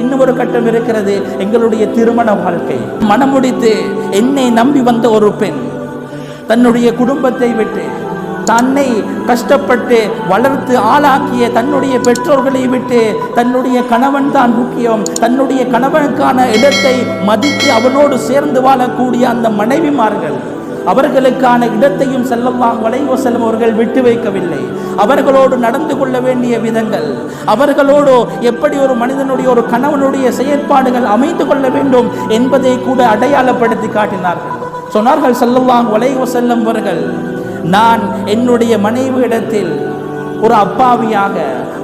இன்னொரு கட்டம் இருக்கிறது, எங்களுடைய திருமண வாழ்க்கை. மனமுடித்து என்னை நம்பி வந்த ஒரு பெண் தன்னுடைய குடும்பத்தை விட்டு, தன்னை கஷ்டப்பட்டு வளர்த்து ஆளாக்கிய தன்னுடைய பெற்றோர்களை விட்டு, தன்னுடைய கணவன் தான் முக்கியம், தன்னுடைய கணவனுக்கான இடத்தை மதித்து அவனோடு சேர்ந்து வாழக்கூடிய அந்த மனைவிமார்கள், அவர்களுக்கான இடத்தையும் ஸல்லல்லாஹு அலைஹி வஸல்லம் அவர்கள் விட்டு வைக்கவில்லை. அவர்களோடு நடந்து கொள்ள வேண்டிய விதங்கள், அவர்களோடு எப்படி ஒரு மனிதனுடைய ஒரு கணவனுடைய செயற்பாடுகள் அமைந்து கொள்ள வேண்டும் என்பதை கூட அடையாளப்படுத்தி காட்டினார்கள். சொன்னார்கள் ஸல்லல்லாஹு அலைஹி வஸல்லம் அவர்கள், நான் என்னுடைய மனைவியிடத்தில் ஒரு அப்பாவியாக,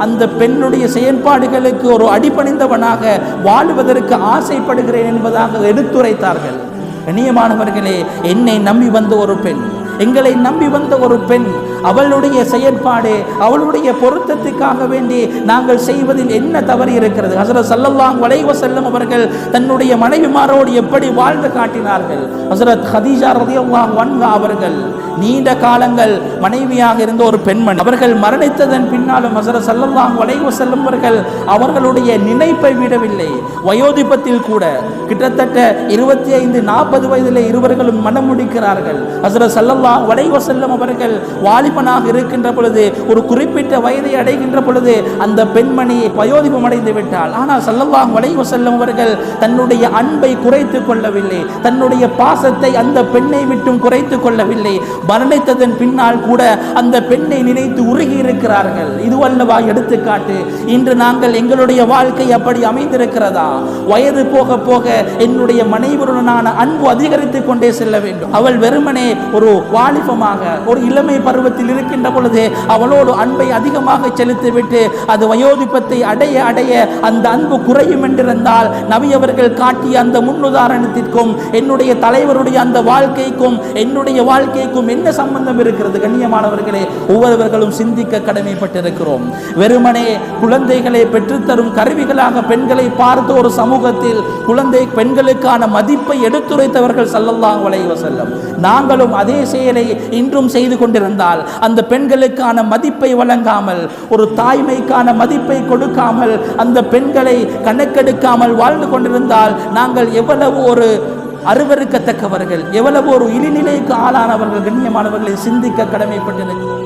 அந்த பெண்ணுடைய செயற்பாடுகளுக்கு ஒரு அடிபணிந்தவனாக வாழ்வதற்கு ஆசைப்படுகிறேன் என்பதாக எடுத்துரைத்தார்கள். கண்ணியமானவர்களே, என்னை நம்பி வந்த ஒரு பெண், எங்களை நம்பி வந்த ஒரு பெண், அவளுடைய செயற்பாடு, அவளுடைய பொருத்தத்துக்காக வேண்டி நாங்கள் செய்வதில் என்ன தவறு இருக்கிறது? ஹஸரத் ஸல்லல்லாஹு அலைஹி வஸல்லம் அவர்கள் தன்னுடைய மனைவிமாரோடு எப்படி வாழ்ந்து காட்டினார்கள். ஹஸரத் ஹதீஜா ரலியல்லாஹு அன்ஹா அவர்கள் நீண்ட காலங்கள் மனைவியாக இருந்த ஒரு பெண்மணி, அவர்கள் மரணித்ததன் பின்னாலும் ஹஸரத் ஸல்லல்லாஹு அலைஹி வஸல்லம் அவர்கள் அவர்களுடைய நினைப்பை விடவில்லை. வயோதிபத்தில் கூட கிட்டத்தட்ட 25-40 வயதிலே இருவர்களும் மனம் முடிக்கிறார்கள். ஹஸரத் ஸல்லல்லாஹு அலைஹி வஸல்லம் அவர்கள் வாலிபனாக இருக்கின்ற பொழுது, ஒரு குறிப்பிட்ட வயதை அடைகின்ற பொழுது அந்த பெண்மணி வயோதிபம் அடைந்து விட்டாள். ஆனால் ஸல்லல்லாஹு அலைஹி வஸல்லம் அவர்கள் தன்னுடைய அன்பை குறைத்துக் கொள்ளவில்லை, தன்னுடைய பாசத்தை அந்த பெண்ணை விட்டும் குறைத்துக் கொள்ளவில்லை. மரணித்ததன் பின்னால் கூட அந்த பெண்ணை நினைத்து உருகி இருக்கிறார்கள். இதுவல்லவா எடுத்துக்காட்டு? இன்று நாங்கள் எங்களுடைய வாழ்க்கை அப்படி அமைந்திருக்கிறதா? வயது போக போக என்னுடைய மனைவியுடனான அன்பு அதிகரித்துக் கொண்டே செல்ல வேண்டும். அவள் வெறுமனே ஒரு வாலிபமாக, ஒரு இளமை பருவத்தில் இருக்கின்ற பொழுது அவளோடு அன்பை அதிகமாக செலுத்திவிட்டு அது வயோதிபத்தை அடைய அடைய அந்த அன்பு குறையும் என்றிருந்தால், நபி அவர்கள் காட்டிய அந்த முன்னுதாரணத்திற்கும் என்னுடைய தலைவருடைய அந்த வாழ்க்கைக்கும் என்னுடைய வாழ்க்கைக்கும் என்ன சம்பந்தம் இருக்கிறது? கண்ணியமானவர்களே, ஒவ்வொருவர்களும் சிந்திக்க கடமைப்பட்டிருக்கிறோம். வெறுமனே குழந்தைகளை பெற்றுத்தரும் கருவிகளாக பெண்களை பார்த்து ஒரு சமூகத்தில் குழந்தை பெண்களுக்கான மதிப்பை எடுத்துரைத்தவர்கள் ஸல்லல்லாஹு அலைஹி வஸல்லம். நாங்களும் அதே செயலை இன்றும் செய்து கொண்டிருந்தால், அந்த பெண்களுக்கான மதிப்பை வழங்காமல், ஒரு தாய்மைக்கான மதிப்பை கொடுக்காமல், அந்த பெண்களை கணக்கெடுக்காமல் வாழ்ந்து கொண்டிருந்தால், நாங்கள் எவ்வளவு ஒரு அருவருக்கத்தக்கவர்கள், எவ்வளவு ஒரு இழிநிலைக்கு ஆளானவர்கள். கண்ணியமானவர்களை சிந்திக்க கடமைப்பட்டிருக்கிறோம்.